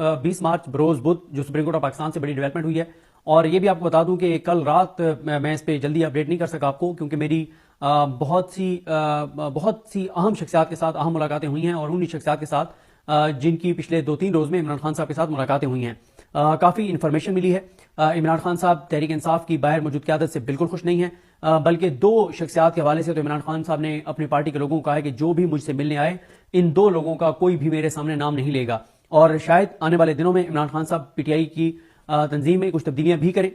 20 मार्च बरोज बुध जो supreme court of Pakistan से बड़ी डेवलपमेंट हुई है। और ये भी आपको बता दूं कि कल रात मैं इस पे जल्दी अपडेट नहीं कर सका आपको, क्योंकि मेरी बहुत सी अहम शख्सियात के साथ अहम मुलाकातें हुई हैं, और उन्हीं शख्सियात के साथ जिनकी पिछले 2-3 रोज में इमरान खान साहब के साथ मुलाकातें हुई हैं। काफ़ी इन्फॉर्मेशन मिली है। इमरान खान साहब तहरीक इंसाफ की बाहर मौजूद क़यादत से बिल्कुल खुश नहीं है, बल्कि 2 शख्सियात के हवाले से तो इमरान खान साहब ने अपनी पार्टी के लोगों को कहा है कि जो भी मुझसे मिलने आए, इन 2 लोगों का कोई भी मेरे सामने नाम नहीं लेगा। और शायद आने वाले दिनों में इमरान खान साहब पीटीआई की तंजीम में कुछ तब्दीलियां भी करें।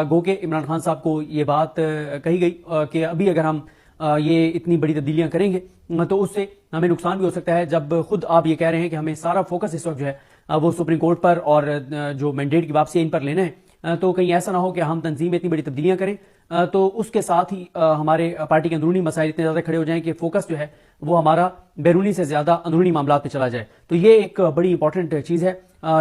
गो के इमरान खान साहब को ये बात कही गई कि अभी अगर हम ये इतनी बड़ी तब्दीलियां करेंगे तो उससे हमें नुकसान भी हो सकता है। जब खुद आप ये कह रहे हैं कि हमें सारा फोकस इस वक्त जो है वो सुप्रीम कोर्ट पर और जो मैंडेट की वापसी इन पर लेना है, तो कहीं ऐसा ना हो कि हम तंजीम में इतनी बड़ी तब्दीलियां करें तो उसके साथ ही हमारे पार्टी के अंदरूनी मसाइल इतने ज्यादा खड़े हो जाएं कि फोकस जो है वो हमारा बैरूनी से ज्यादा अंदरूनी मामला पे चला जाए। तो ये एक बड़ी इंपॉर्टेंट चीज है।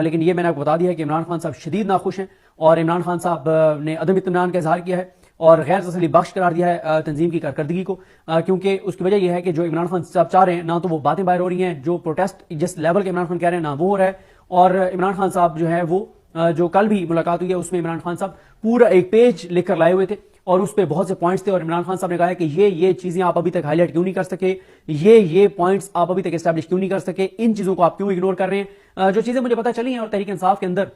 लेकिन ये मैंने आपको बता दिया है कि इमरान खान साहब शदीद नाखुश हैं, और इमरान खान साहब ने अदम इत्मीनान का इजहार किया है और गैर तसल्ली बख्श करार दिया है तंजीम की कारकर्दगी को, क्योंकि उसकी वजह यह है कि जो इमरान खान साहब चाह रहे हैं ना तो वो बातें बाहर हो रही हैं, जो प्रोटेस्ट जिस लेवल के इमरान खान कह रहे हैं ना वो हो रहा है। और इमरान खान साहब जो है वो जो कल भी मुलाकात हुई है उसमें इमरान खान साहब पूरा एक पेज लिखकर लाए हुए थे, और उस पर बहुत से पॉइंट्स थे, और इमरान खान साहब ने कहा है कि ये चीजें आप अभी तक हाईलाइट क्यों नहीं कर सके, ये पॉइंट्स आप अभी तक एस्टैब्लिश क्यों नहीं कर सके, इन चीजों को आप क्यों इग्नोर कर रहे हैं। जो चीजें मुझे पता चली हैं और तहरीक इंसाफ के अंदर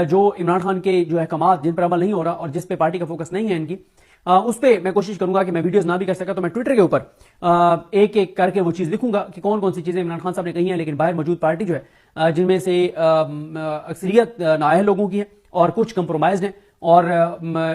जो इमरान खान के जो अहकाम जिन पर अमल नहीं हो रहा और जिस पे पार्टी का फोकस नहीं है इनकी, उस पर मैं कोशिश करूंगा कि मैं वीडियोस ना भी कर सका तो मैं ट्विटर के ऊपर एक एक करके वो चीज लिखूंगा कि कौन कौन सी चीजें इमरान खान साहब ने कही हैं, लेकिन बाहर मौजूद पार्टी जो है जिनमें से अक्सरियत नाअहल लोगों की है और कुछ कंप्रोमाइज है, और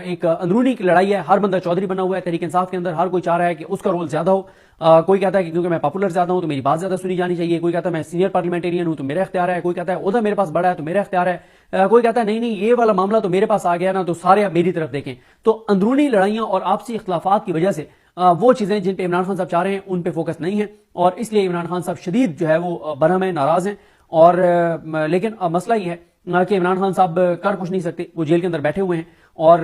एक अंदरूनी की लड़ाई है। हर बंदा चौधरी बना हुआ है तहरीक इंसाफ के अंदर, हर कोई चाह रहा है कि उसका रोल ज्यादा हो। कोई कहता है कि क्योंकि मैं पॉपुलर ज्यादा हूं तो मेरी बात ज्यादा सुनी जानी चाहिए, कोई कहता है मैं सीनियर पार्लियामेंटेरियन हूं तो मेरा इख्तियार है, कोई कहता है ओहदा मेरे पास बड़ा है तो मेरा इख्तियार है, कोई कहता है नहीं नहीं ये वाला मामला तो मेरे पास आ गया ना तो सारे आप मेरी तरफ देखें। तो अंदरूनी लड़ाइयां और आपसी इख्तलाफात की वजह से वो चीजें जिन पे इमरान खान साहब चाह रहे हैं उन पे फोकस नहीं है, और इसलिए इमरान खान साहब शदीद जो है वो बरहम है, नाराज हैं। और लेकिन मसला ये है कि इमरान खान साहब कर कुछ नहीं सकते, वो जेल के अंदर बैठे हुए हैं, और